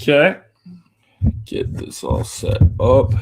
Okay. Get this all set up.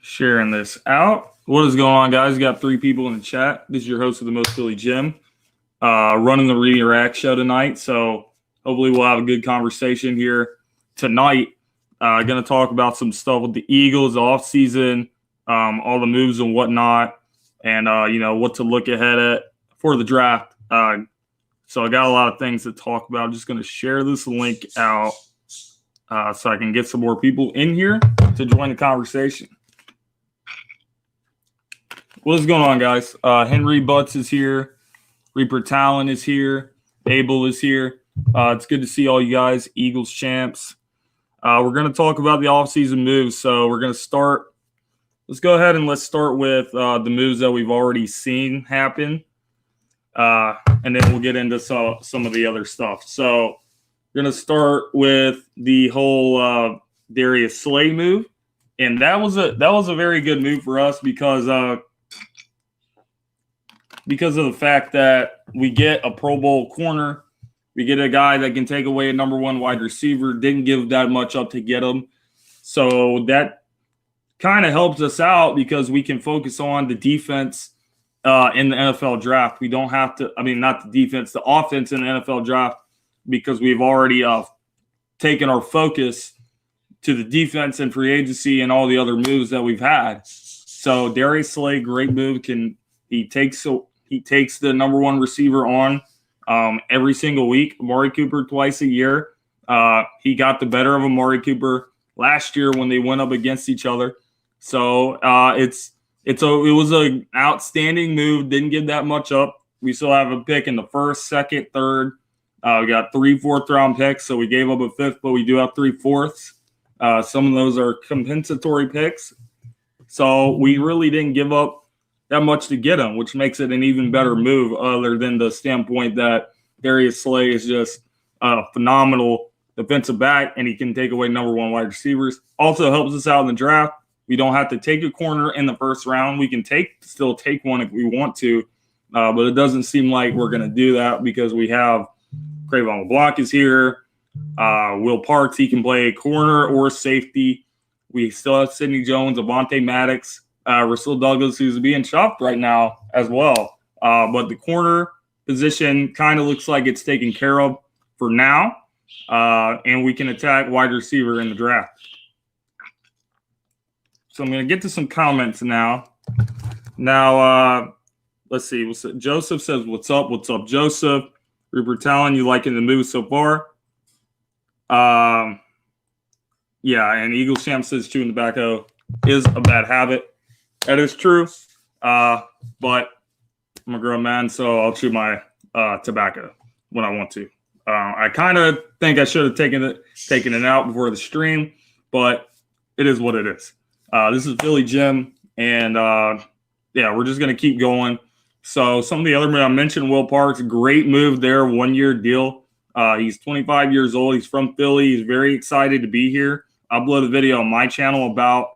Sharing this out. What is going on, guys? We got 3 people in the chat. This is your host of the Most Philly Jim, running the React show tonight. So hopefully we'll have a good conversation here tonight. Going to talk about some stuff with the Eagles, the offseason, all the moves and whatnot, and what to look ahead at for the draft. So I got a lot of things to talk about. I'm just going to share this link out so I can get some more people in here to join the conversation. What is going on, guys? Henry Butts is here. Reaper Talon is here. Abel is here. It's good to see all you guys, Eagles champs. We're going to talk about the offseason moves. So we're going to start. Let's go ahead and let's start with the moves that we've already seen happen. And then we'll get into some of the other stuff. So we're going to start with the whole Darius Slay move. And that was a very good move for us because of the fact that we get a Pro Bowl corner. We get a guy that can take away a number 1 wide receiver. Didn't give that much up to get him. So that kind of helps us out because we can focus on the defense in the NFL draft. We don't have to – not the defense, the offense in the NFL draft because we've already taken our focus to the defense and free agency and all the other moves that we've had. So Darius Slay, great move. He takes the number 1 receiver on every single week. Amari Cooper twice a year. He got the better of Amari Cooper last year when they went up against each other. So it was an outstanding move. Didn't give that much up. We still have a pick in the 1st, 2nd, 3rd. We got 3 4th-round picks, so we gave up a 5th, but we do have 3 4ths. Some of those are compensatory picks. So we really didn't give up that much to get him, which makes it an even better move other than the standpoint that Darius Slay is just a phenomenal defensive back and he can take away number 1 wide receivers. Also helps us out in the draft. We don't have to take a corner in the 1st round. We can still take one if we want to, but it doesn't seem like we're going to do that because we have Cravon LeBlanc is here. Will Parks, he can play corner or safety. We still have Sidney Jones, Avonte Maddox, Rasul Douglas, who's being shopped right now as well. But the corner position kind of looks like it's taken care of for now, and we can attack wide receiver in the draft. So I'm going to get to some comments now. Now, let's see. Joseph says, what's up? What's up, Joseph? Rupert Talon, you liking the move so far? Yeah, and Eagles Champ says chewing tobacco is a bad habit. That is true. But I'm a grown man, so I'll chew my tobacco when I want to. I kind of think I should have taken it out before the stream, but it is what it is. This is Philly Jim, and we're just going to keep going. So some of the other moves I mentioned, Will Parks, great move there, 1-year deal. He's 25 years old. He's from Philly. He's very excited to be here. I uploaded a video on my channel about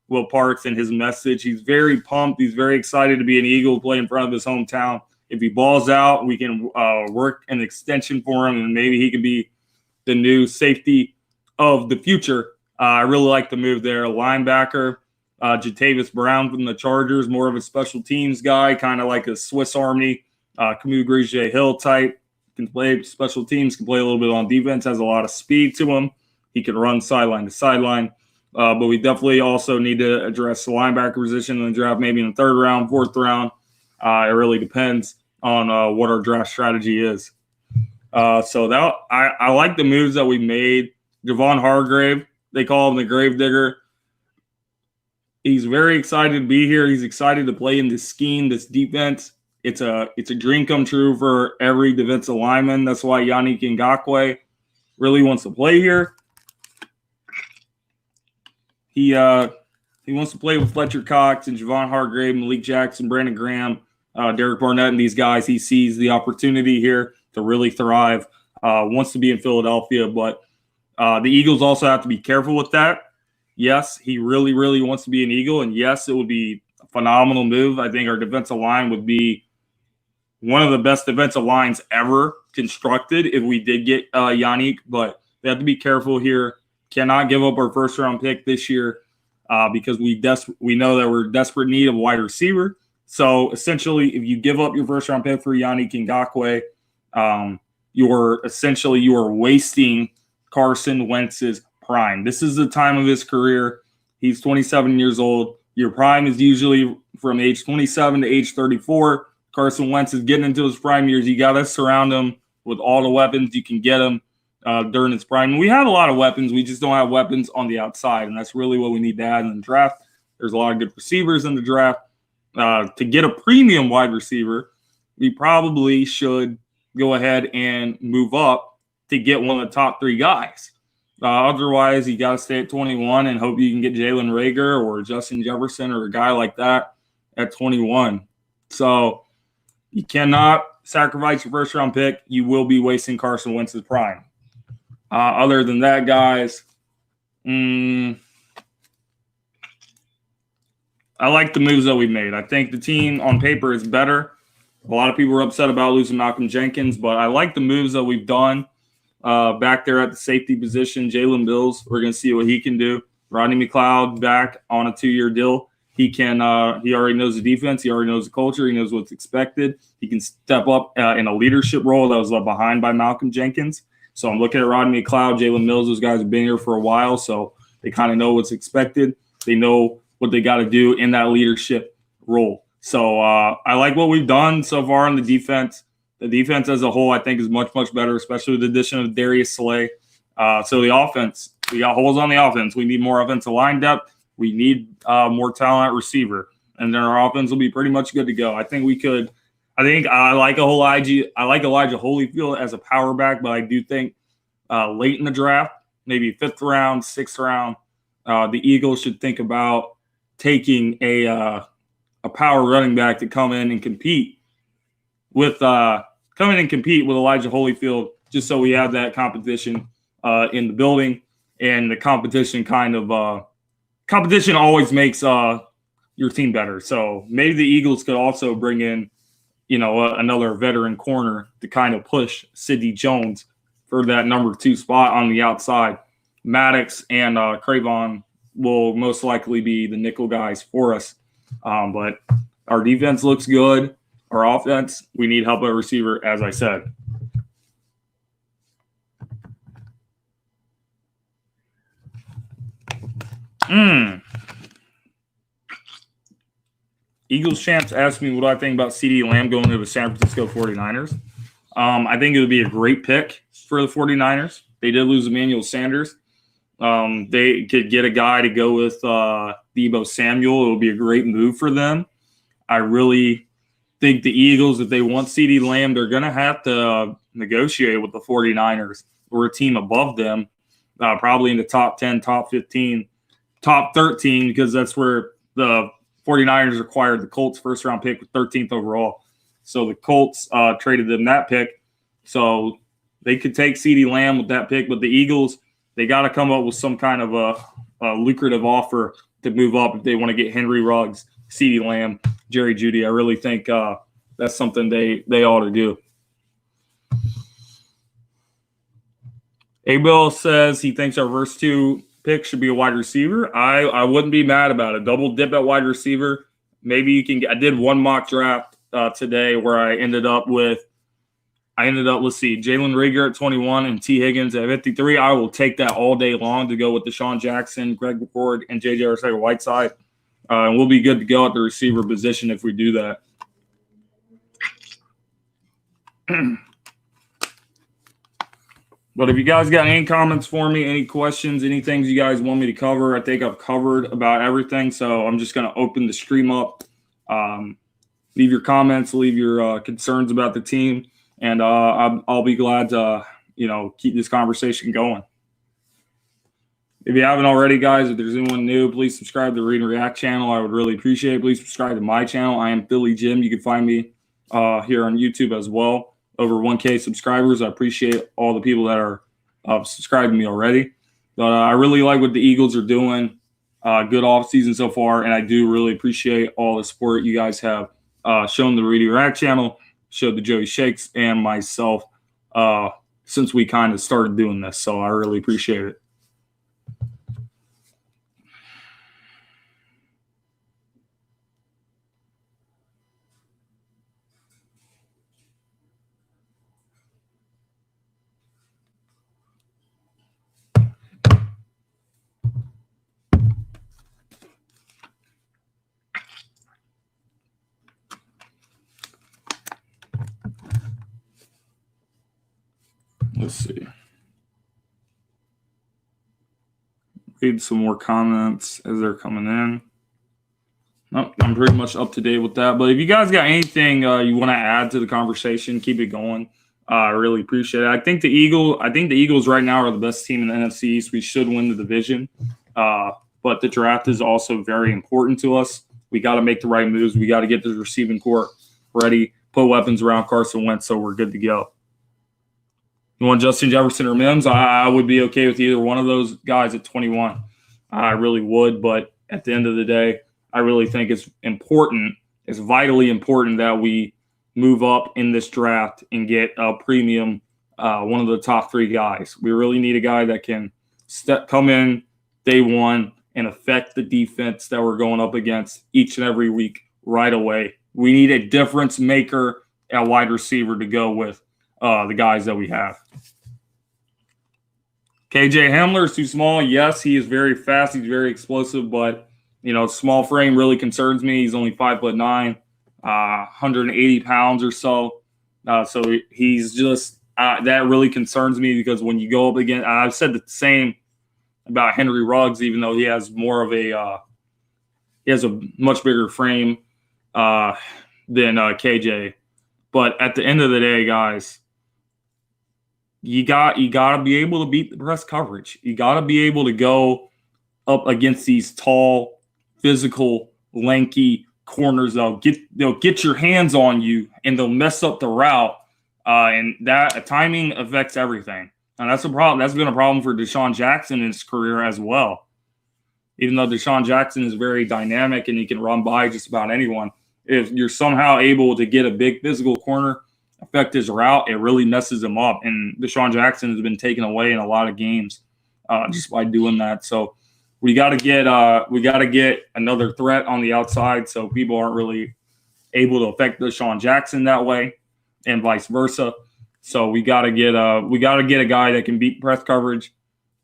Will Parks and his message. He's very pumped. He's very excited to be an Eagle, play in front of his hometown. If he balls out, we can work an extension for him, and maybe he could be the new safety of the future. I really like the move there. Linebacker, Jatavis Brown from the Chargers, more of a special teams guy, kind of like a Swiss Army, Camus Grigier-Hill type. Can play special teams, can play a little bit on defense, has a lot of speed to him. He can run sideline to sideline. But we definitely also need to address the linebacker position in the draft, maybe in the 3rd round, 4th round. It really depends on what our draft strategy is. So that I like the moves that we made. Javon Hargrave, they call him the Gravedigger. He's very excited to be here. He's excited to play in this scheme, this defense. It's a dream come true for every defensive lineman. That's why Yannick Ngakoue really wants to play here. He wants to play with Fletcher Cox and Javon Hargrave, Malik Jackson, Brandon Graham, Derek Barnett, and these guys. He sees the opportunity here to really thrive. Wants to be in Philadelphia, but the Eagles also have to be careful with that. Yes, he really, really wants to be an Eagle, and yes, it would be a phenomenal move. I think our defensive line would be one of the best defensive lines ever constructed if we did get Yannick, but we have to be careful here. Cannot give up our first-round pick this year because we know that we're in desperate need of a wide receiver. So, essentially, if you give up your first-round pick for Yannick Ngakoue, you are wasting Carson Wentz's prime. This is the time of his career. He's 27 years old. Your prime is usually from age 27 to age 34. Carson Wentz is getting into his prime years. You got to surround him with all the weapons you can get him during his prime. And we have a lot of weapons. We just don't have weapons on the outside, and that's really what we need to add in the draft. There's a lot of good receivers in the draft. To get a premium wide receiver, we probably should go ahead and move up to get one of the top 3 guys. Otherwise, you got to stay at 21 and hope you can get Jalen Reagor or Justin Jefferson or a guy like that at 21. So you cannot sacrifice your first-round pick. You will be wasting Carson Wentz's prime. Other than that, guys, I like the moves that we made. I think the team on paper is better. A lot of people were upset about losing Malcolm Jenkins, but I like the moves that we've done. Back there at the safety position, Jalen Mills, we're going to see what he can do. Rodney McLeod back on a 2-year deal. He can. He already knows the defense. He already knows the culture. He knows what's expected. He can step up in a leadership role that was left behind by Malcolm Jenkins. So I'm looking at Rodney McLeod, Jalen Mills. Those guys have been here for a while, so they kind of know what's expected. They know what they got to do in that leadership role. So I like what we've done so far on the defense. The defense as a whole, I think, is much, much better, especially with the addition of Darius Slay. So the offense, we got holes on the offense. We need more offensive line depth. We need more talent at receiver. And then our offense will be pretty much good to go. I think we could – I like Elijah Holyfield as a power back, but I do think late in the draft, maybe 5th round, 6th round, the Eagles should think about taking a power running back to come in and compete with Elijah Holyfield, just so we have that competition in the building. And the competition competition always makes your team better. So maybe the Eagles could also bring in, another veteran corner to kind of push Sidney Jones for that number 2 spot on the outside. Maddox and Cravon will most likely be the nickel guys for us. But our defense looks good. Our offense, we need help at receiver, as I said. Eagles champs asked me what I think about CeeDee Lamb going to the San Francisco 49ers. I think it would be a great pick for the 49ers. They did lose Emmanuel Sanders. They could get a guy to go with Deebo Samuel. It would be a great move for them. I really think the Eagles, if they want CeeDee Lamb, they're going to have to negotiate with the 49ers. We're a team above them, probably in the top 10, top 15, top 13, because that's where the 49ers acquired the Colts first-round pick with 13th overall. So the Colts traded them that pick. So they could take CeeDee Lamb with that pick, but the Eagles, they got to come up with some kind of a lucrative offer to move up if they want to get Henry Ruggs, CeeDee Lamb, Jerry Jeudy. I really think that's something they ought to do. Abel says he thinks our first 2 pick should be a wide receiver. I wouldn't be mad about it. Double dip at wide receiver. Maybe you can get – I did one mock draft today where I ended up, let's see, Jalen Reagor at 21 and T. Higgins at 53. I will take that all day long to go with Deshaun Jackson, Greg McCord, and J.J. Arcega-Whiteside. And we'll be good to go at the receiver position if we do that. But if you guys got any comments for me, any questions, any things you guys want me to cover, I think I've covered about everything. So I'm just going to open the stream up. Leave your comments, leave your concerns about the team, and I'll be glad to keep this conversation going. If you haven't already, guys, if there's anyone new, please subscribe to the Read and React channel. I would really appreciate it. Please subscribe to my channel. I am Philly Jim. You can find me here on YouTube as well. Over 1K subscribers. I appreciate all the people that are subscribed to me already. But I really like what the Eagles are doing. Good offseason so far, and I do really appreciate all the support you guys have shown the Read and React channel, showed the Joey Shakes, and myself since we kind of started doing this. So I really appreciate it. Let's see. Read some more comments as they're coming in. Nope, I'm pretty much up to date with that. But if you guys got anything you want to add to the conversation, keep it going. I really appreciate it. I think the Eagles right now are the best team in the NFC East. We should win the division. But the draft is also very important to us. We got to make the right moves. We got to get the receiving corps ready, put weapons around Carson Wentz so we're good to go. You want Justin Jefferson or Mims? I would be okay with either one of those guys at 21. I really would, but at the end of the day, I really think it's important, it's vitally important that we move up in this draft and get a premium, one of the top 3 guys. We really need a guy that can come in day one and affect the defense that we're going up against each and every week right away. We need a difference maker at wide receiver to go with the guys that we have. KJ Hamler is too small. Yes, he is very fast. He's very explosive, but small frame really concerns me. He's only 5'9", 180 pounds or so. So he's just that really concerns me because when you go up against, I've said the same about Henry Ruggs, even though he has more of a he has a much bigger frame than KJ. But at the end of the day, guys, you got to be able to beat the press coverage. You got to be able to go up against these tall, physical, lanky corners. They'll get your hands on you and they'll mess up the route. And that timing affects everything. And that's a problem. That's been a problem for Deshaun Jackson in his career as well. Even though Deshaun Jackson is very dynamic and he can run by just about anyone, if you're somehow able to get a big physical corner, affect his route, it really messes him up. And Deshaun Jackson has been taken away in a lot of games just by doing that. So we got to get another threat on the outside so people aren't really able to affect Deshaun Jackson that way, and vice versa. So we got to get a guy that can beat press coverage,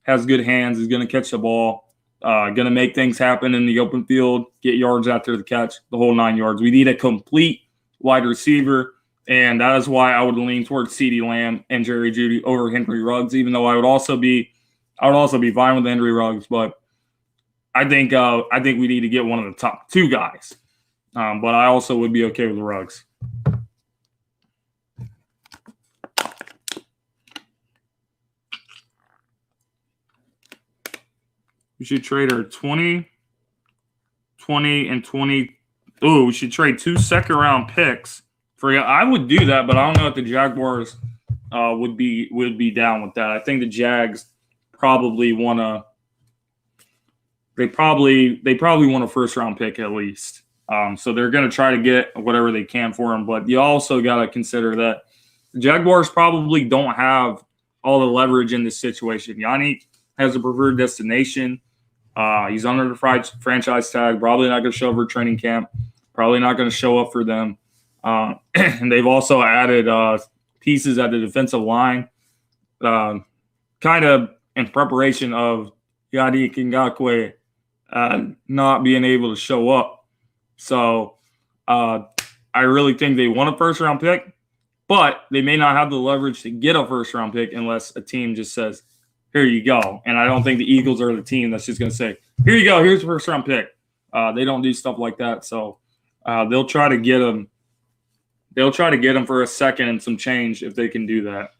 has good hands, is going to catch the ball, going to make things happen in the open field, get yards after the catch, the whole 9 yards. We need a complete wide receiver. And that is why I would lean towards CeeDee Lamb and Jerry Jeudy over Henry Ruggs, even though I would also be fine with Henry Ruggs. But I think we need to get one of the top 2 guys. But I also would be okay with the Ruggs. We should trade our 20, and 20. Oh, we should trade 2 second-round picks. I would do that, but I don't know if the Jaguars would be down with that. I think the Jags probably want to. They probably want a first-round pick at least. So they're going to try to get whatever they can for him. But you also got to consider that the Jaguars probably don't have all the leverage in this situation. Yannick has a preferred destination. He's under the franchise tag. Probably not going to show up for training camp. Probably not going to show up for them. And they've also added pieces at the defensive line, kind of in preparation of Yannick Ngakoue not being able to show up. So I really think they want a first-round pick, but they may not have the leverage to get a first-round pick unless a team just says, here you go. And I don't think the Eagles are the team that's just going to say, here you go, here's a first-round pick. They don't do stuff like that. So they'll try to get them. They'll try to get him for a second and some change if they can do that.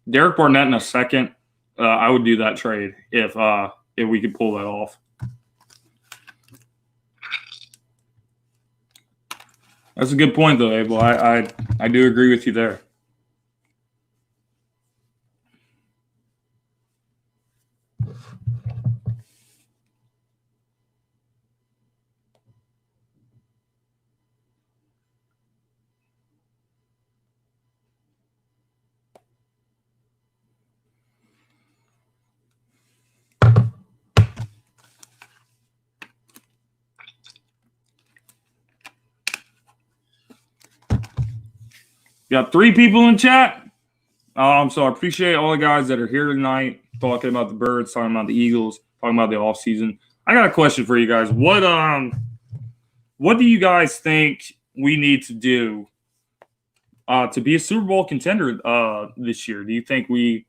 Derek Barnett in a second, I would do that trade if we could pull that off. That's a good point, though, Abel. I do agree with you there. Got 3 people in chat. So I appreciate all the guys that are here tonight talking about the Birds, talking about the Eagles, talking about the offseason. I got a question for you guys. What do you guys think we need to do to be a Super Bowl contender this year? Do you think we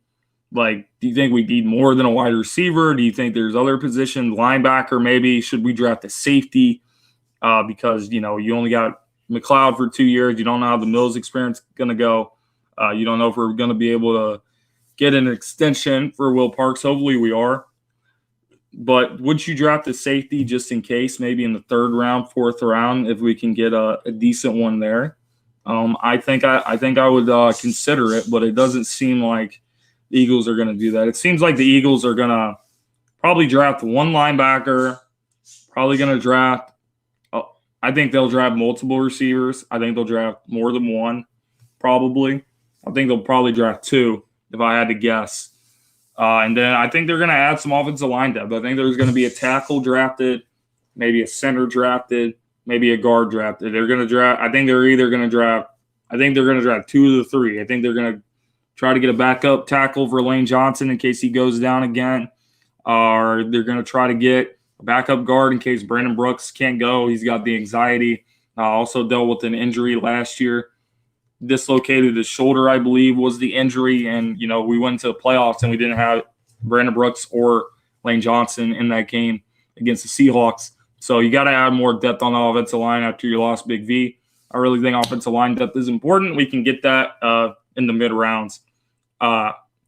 need more than a wide receiver? Do you think there's other positions, linebacker maybe? Should we draft a safety? Because you only got McLeod for 2 years. You don't know how the Mills experience is going to go. You don't know if we're going to be able to get an extension for Will Parks. Hopefully we are. But would you draft a safety just in case, maybe in the 3rd round, 4th round, if we can get a decent one there? I think I would consider it, but it doesn't seem like the Eagles are going to do that. It seems like the Eagles are going to probably draft one linebacker, probably going to draft I think they'll draft multiple receivers. I think they'll draft more than one, probably. I think they'll probably draft 2, if I had to guess. And then I think they're going to add some offensive line depth. I think there's going to be a tackle drafted, maybe a center drafted, maybe a guard drafted. They're going to draft. I think they're going to draft 2 of the 3. I think they're going to try to get a backup tackle for Lane Johnson in case he goes down again. Or they're going to try to get a backup guard in case Brandon Brooks can't go. He's got the anxiety. Also dealt with an injury last year. Dislocated his shoulder, I believe, was the injury. And, we went to the playoffs and we didn't have Brandon Brooks or Lane Johnson in that game against the Seahawks. So you got to add more depth on the offensive line after you lost Big V. I really think offensive line depth is important. We can get that in the mid-rounds.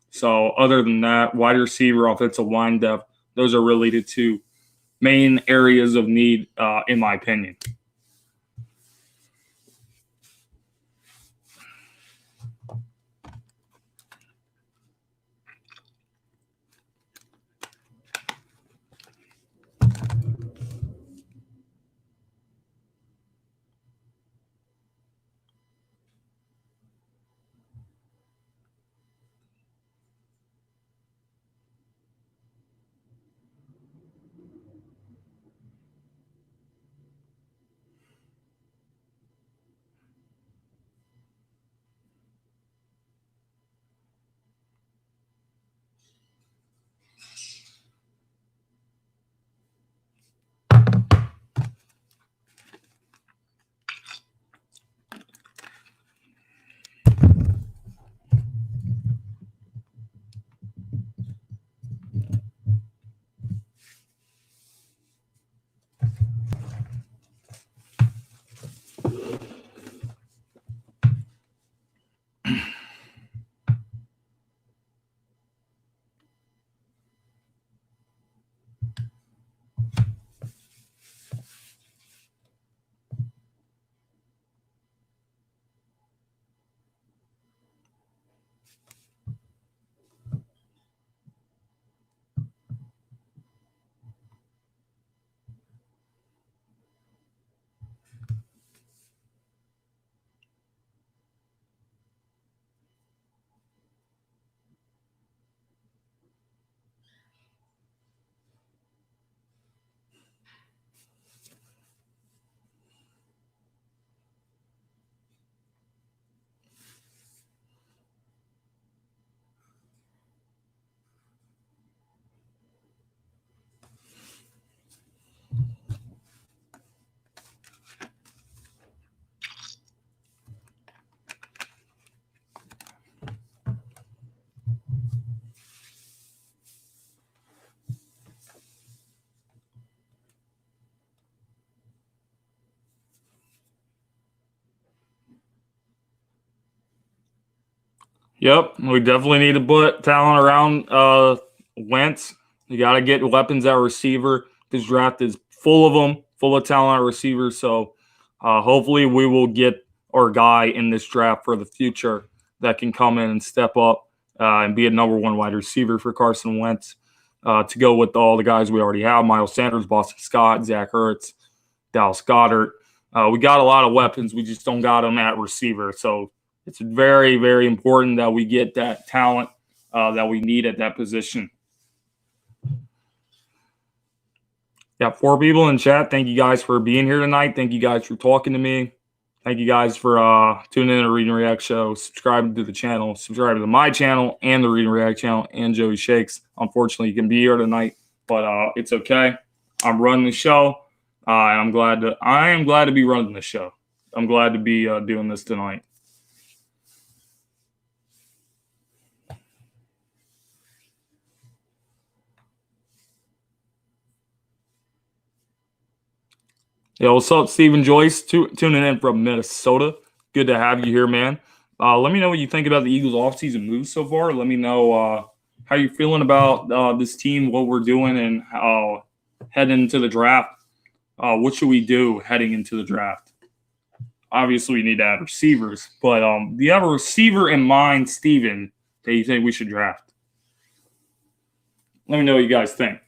So other than that, wide receiver, offensive line depth, those are really the 2 main areas of need, in my opinion. Yep, we definitely need to put talent around Wentz. You got to get weapons at receiver. This draft is full of them, full of talent at receiver. So hopefully we will get our guy in this draft for the future that can come in and step up and be a number one wide receiver for Carson Wentz to go with all the guys we already have: Miles Sanders, Boston Scott, Zach Ertz, Dallas Goedert. We got a lot of weapons. We just don't got them at receiver. So it's very, very important that we get that talent that we need at that position. Got 4 people in chat. Thank you guys for being here tonight. Thank you guys for talking to me. Thank you guys for tuning in to Read and React Show, subscribing to the channel, subscribing to my channel and the Read and React channel and Joey Shakes. Unfortunately, you can be here tonight, but it's okay. I'm running the show, and I am glad to be running the show. I'm glad to be doing this tonight. Yo, what's up, Stephen Joyce? Tuning in from Minnesota. Good to have you here, man. Let me know what you think about the Eagles' offseason moves so far. Let me know how you're feeling about this team, what we're doing, and how heading into the draft. What should we do heading into the draft? Obviously, we need to have receivers, but do you have a receiver in mind, Stephen, that you think we should draft? Let me know what you guys think.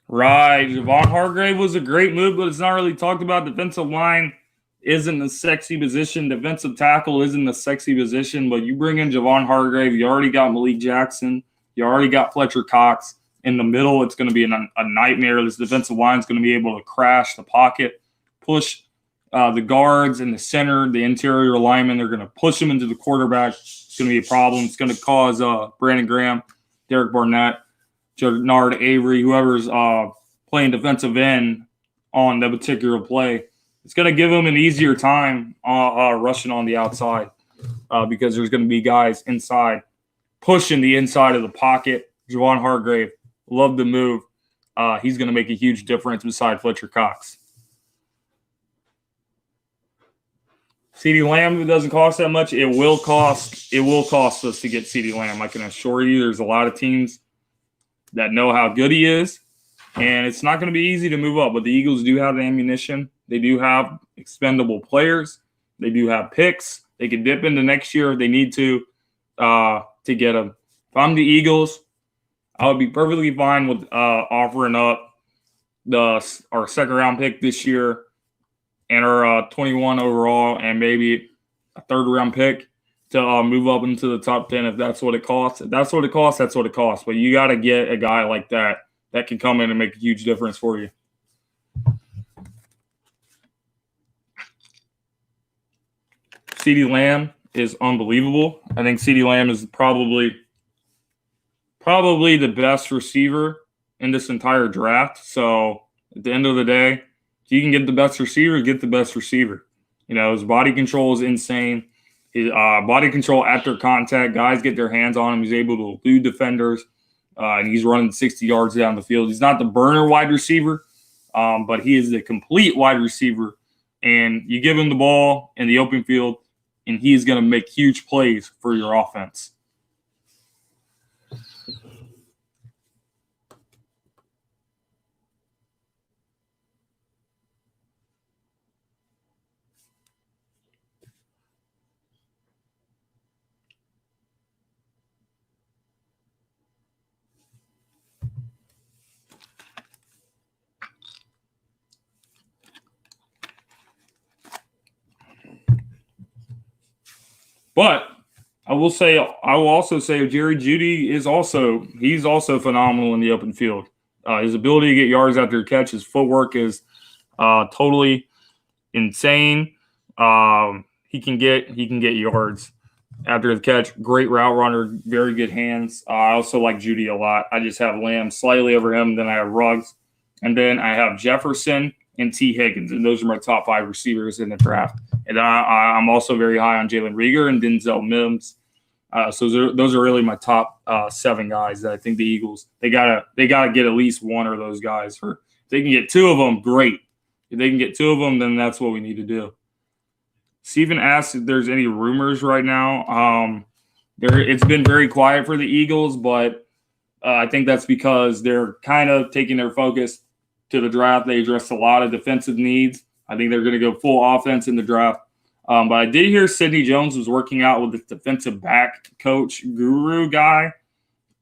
Right. Javon Hargrave was a great move, but it's not really talked about. Defensive line isn't a sexy position. Defensive tackle isn't a sexy position, but you bring in Javon Hargrave. You already got Malik Jackson. You already got Fletcher Cox. In the middle, it's going to be a nightmare. This defensive line is going to be able to crash the pocket, push the guards in the center, the interior linemen. They're going to push them into the quarterback. It's going to be a problem. It's going to cause Brandon Graham, Derek Barnett, Jernard Avery, whoever's playing defensive end on that particular play, it's going to give them an easier time rushing on the outside because there's going to be guys inside pushing the inside of the pocket. Javon Hargrave, love the move. He's going to make a huge difference beside Fletcher Cox. CeeDee Lamb, it doesn't cost that much. It will cost us to get CeeDee Lamb. I can assure you there's a lot of teams that know how good he is, and it's not going to be easy to move up. But the Eagles do have the ammunition. They do have expendable players. They do have picks. They can dip into next year if they need to get them. If I'm the Eagles, I would be perfectly fine with offering up our second-round pick this year and our 21 overall and maybe a third-round pick to move up into the top 10 if that's what it costs. If that's what it costs, that's what it costs. But you got to get a guy like that can come in and make a huge difference for you. CeeDee Lamb is unbelievable. I think CeeDee Lamb is probably the best receiver in this entire draft. So at the end of the day, if you can get the best receiver, get the best receiver. You know, his body control is insane. His body control after contact, guys get their hands on him. He's able to elude defenders, and he's running 60 yards down the field. He's not the burner wide receiver, but he is the complete wide receiver. And you give him the ball in the open field, and he's going to make huge plays for your offense. But I will also say Jerry Jeudy he's also phenomenal in the open field. His ability to get yards after a catch, his footwork is totally insane. He can get yards after the catch. Great route runner, very good hands. I also like Jeudy a lot. I just have Lamb slightly over him. Then I have Ruggs, and then I have Jefferson and T. Higgins, and those are my top 5 receivers in the draft. And I'm also very high on Jalen Reagor and Denzel Mims. So those are really my top 7 guys that I think the Eagles they gotta get at least one of those guys. If they can get 2 of them, great. If they can get 2 of them, then that's what we need to do. Steven asked if there's any rumors right now. It's been very quiet for the Eagles, but I think that's because they're kind of taking their focus to the draft. They addressed a lot of defensive needs. I think they're going to go full offense in the draft. But I did hear Sidney Jones was working out with the defensive back coach guru guy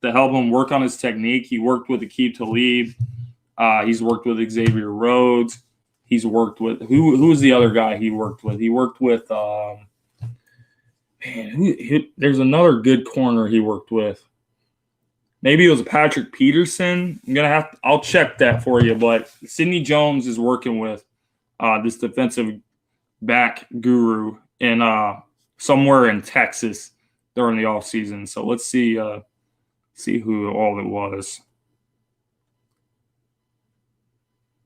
to help him work on his technique. He worked with Aqib Talib. He's worked with Xavier Rhodes. He's worked with who's the other guy he worked with? He worked with there's another good corner he worked with. Maybe it was Patrick Peterson. I'll check that for you. But Sidney Jones is working with this defensive back guru in somewhere in Texas during the offseason. So let's see who all it was.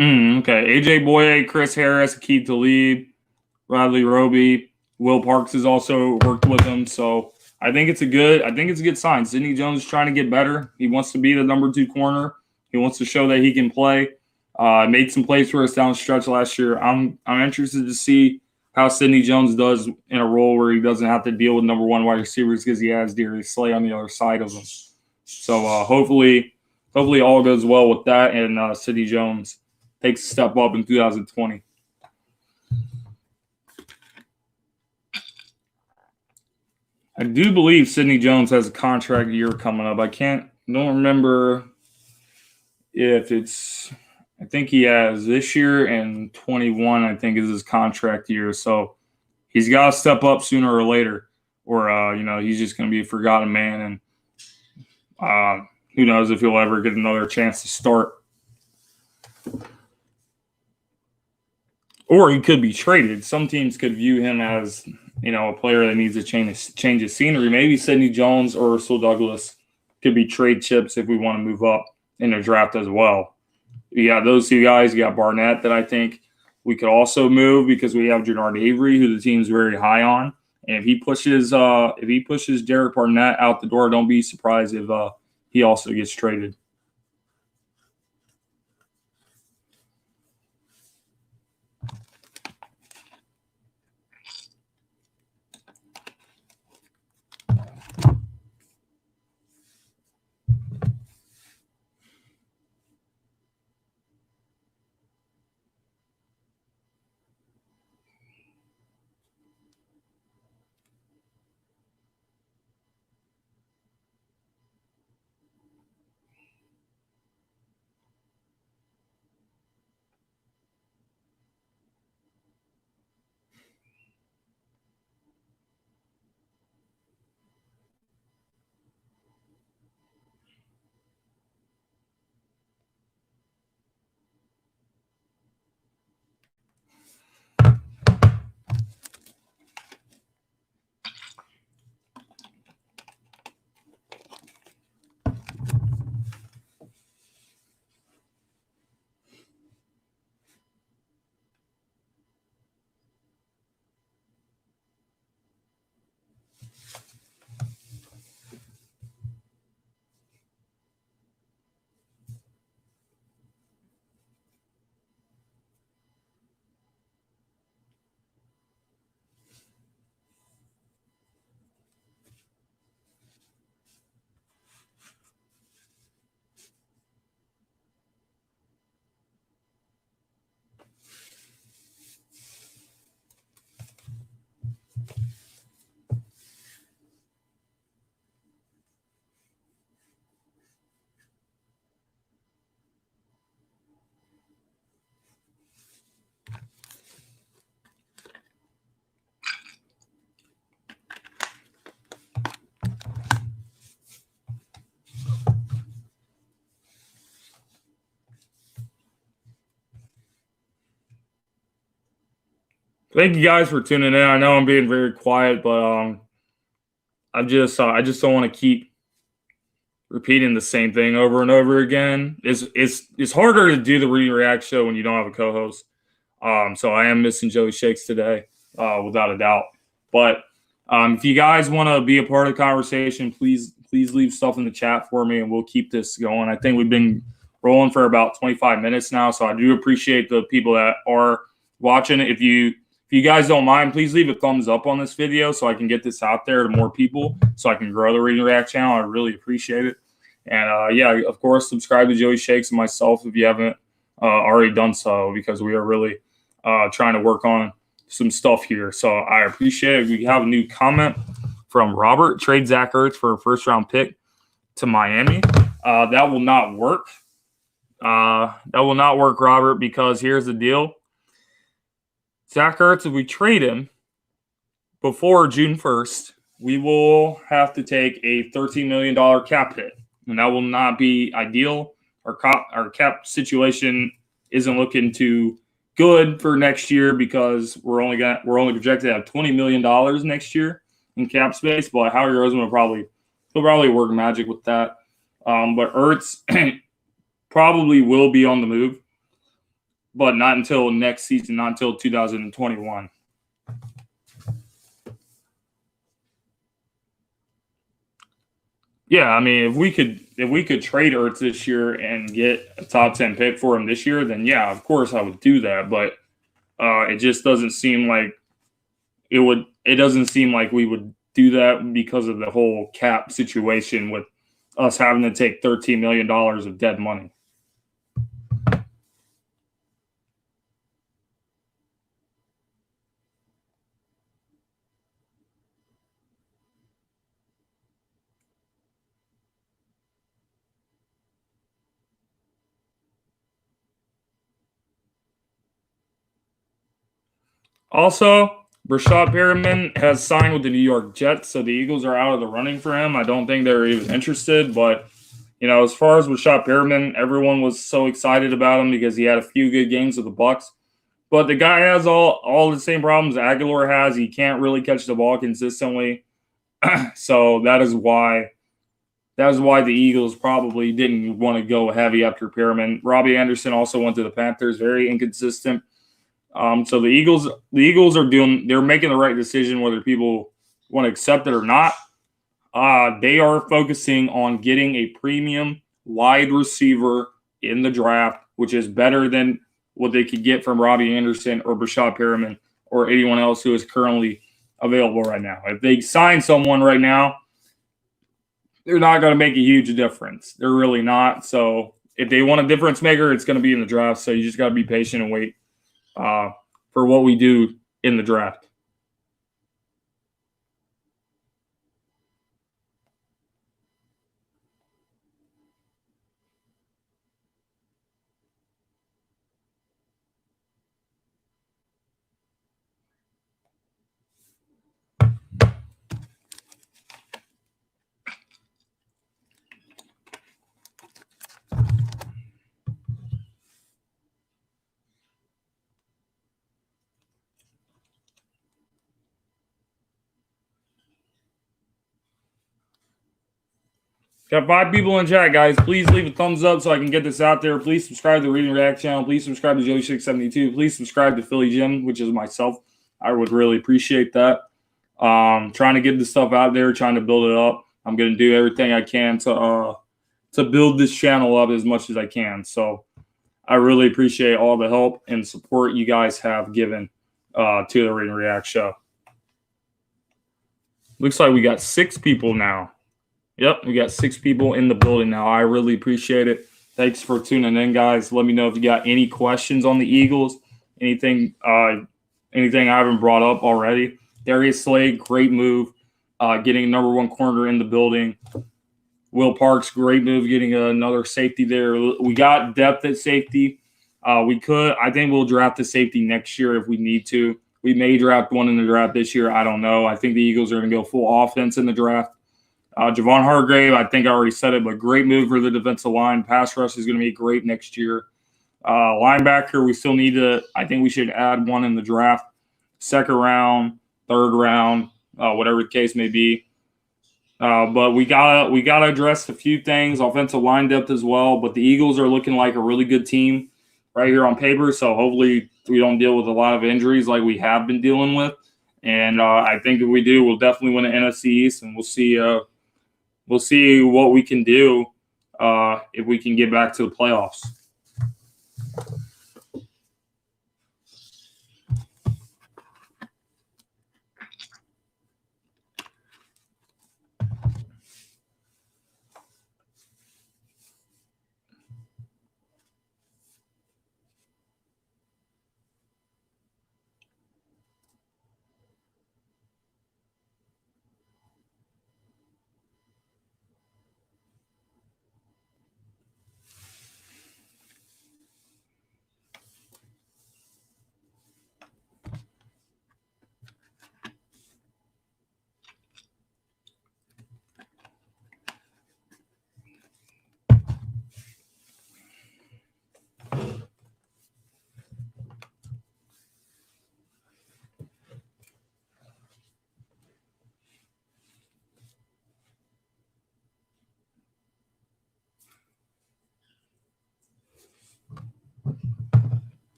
Okay, AJ Boye, Chris Harris, Aqib Talib, Bradley Roby, Will Parks has also worked with him. So I think it's a good sign. Sidney Jones is trying to get better. He wants to be the number 2 corner. He wants to show that he can play. Made some plays for us down the stretch last year. I'm interested to see how Sidney Jones does in a role where he doesn't have to deal with number 1 wide receivers because he has Darius Slay on the other side of him. So hopefully all goes well with that, and Sidney Jones takes a step up in 2020. I do believe Sidney Jones has a contract year coming up. I don't remember if it's – I think he has this year and 21, I think, is his contract year. So he's got to step up sooner or later, or, he's just going to be a forgotten man. And who knows if he'll ever get another chance to start. Or he could be traded. Some teams could view him as, a player that needs to change his scenery. Maybe Sidney Jones or Russell Douglas could be trade chips if we want to move up in the draft as well. You got those 2 guys. You got Barnett that I think we could also move because we have Jernard Avery, who the team's very high on. And if he pushes Derek Barnett out the door, don't be surprised if he also gets traded. Thank you guys for tuning in. I know I'm being very quiet, but I just don't want to keep repeating the same thing over and over again. It's harder to do the React show when you don't have a co-host. So I am missing Joey Shakes today. without a doubt. But if you guys want to be a part of the conversation, please leave stuff in the chat for me, and we'll keep this going. I think we've been rolling for about 25 minutes now, so I do appreciate the people that are watching. If you guys don't mind, please leave a thumbs up on this video so I can get this out there to more people, so I can grow the Read and React channel. I really appreciate it. And yeah, of course, subscribe to Joey Shakes and myself if you haven't already done so, because we are really trying to work on some stuff here. So I appreciate it. We have a new comment from Robert. Trade Zach Ertz for a first-round pick to Miami. That will not work. That will not work, Robert, because here's the deal. Zach Ertz, if we trade him before June 1st, we will have to take a $13 million cap hit, and that will not be ideal. Our cap situation isn't looking too good for next year, because we're only projected to have $20 million next year in cap space. But Howie Roseman will probably work magic with that. But Ertz probably will be on the move, but not until next season, not until 2021. Yeah, I mean, if we could trade Ertz this year and get a top 10 pick for him this year, then yeah, of course I would do that. But it just doesn't seem like it would. It doesn't seem like we would do that because of the whole cap situation with us having to take $13 million of dead money. Also, Rashad Perriman has signed with the New York Jets, so the Eagles are out of the running for him. I don't think they're even interested, but as far as Rashad Perriman, everyone was so excited about him because he had a few good games with the Bucs. But the guy has all the same problems Aguilar has. He can't really catch the ball consistently. So that is why the Eagles probably didn't want to go heavy after Perriman. Robbie Anderson also went to the Panthers, very inconsistent. So the Eagles they're making the right decision, whether people want to accept it or not. They are focusing on getting a premium wide receiver in the draft, which is better than what they could get from Robbie Anderson or Rashad Perriman or anyone else who is currently available right now. If they sign someone right now, they're not going to make a huge difference. They're really not. So if they want a difference maker, it's going to be in the draft. So you just got to be patient and wait for what we do in the draft. Got 5 people in chat, guys. Please leave a thumbs up so I can get this out there. Please subscribe to the Read and React channel. Please subscribe to Joey672. Please subscribe to Philly Jim, which is myself. I would really appreciate that. Trying to get this stuff out there, trying to build it up. I'm going to do everything I can to build this channel up as much as I can. So I really appreciate all the help and support you guys have given to the Read and React show. Looks like we got 6 people now. Yep, we got 6 people in the building now. I really appreciate it. Thanks for tuning in, guys. Let me know if you got any questions on the Eagles, anything I haven't brought up already. Darius Slade, great move, getting number 1 corner in the building. Will Parks, great move, getting another safety there. We got depth at safety. I think we'll draft the safety next year if we need to. We may draft one in the draft this year. I don't know. I think the Eagles are going to go full offense in the draft. Javon Hargrave, I think I already said it, but great move for the defensive line. Pass rush is going to be great next year. Linebacker, we still need to – I think we should add one in the draft. 2nd round, 3rd round, whatever the case may be. But we gotta address a few things, offensive line depth as well. But the Eagles are looking like a really good team right here on paper. So hopefully we don't deal with a lot of injuries like we have been dealing with. And I think if we do, we'll definitely win the NFC East, and we'll see what we can do if we can get back to the playoffs.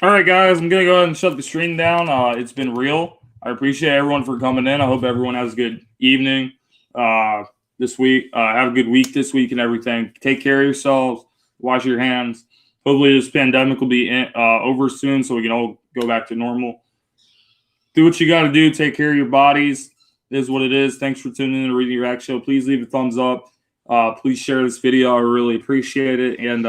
All right, guys, I'm going to go ahead and shut the stream down. It's been real. I appreciate everyone for coming in. I hope everyone has a good evening this week. Have a good week this week and everything. Take care of yourselves. Wash your hands. Hopefully this pandemic will be over soon so we can all go back to normal. Do what you got to do. Take care of your bodies. It is what it is. Thanks for tuning in to Reading React Show. Please leave a thumbs up. Please share this video. I really appreciate it. And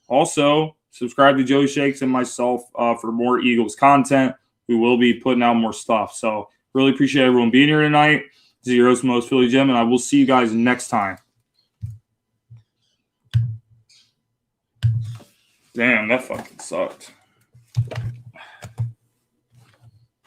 also, subscribe to Joey Shakes and myself for more Eagles content. We will be putting out more stuff. So really appreciate everyone being here tonight. This is your host, Most Philly Jim, and I will see you guys next time. Damn, that fucking sucked.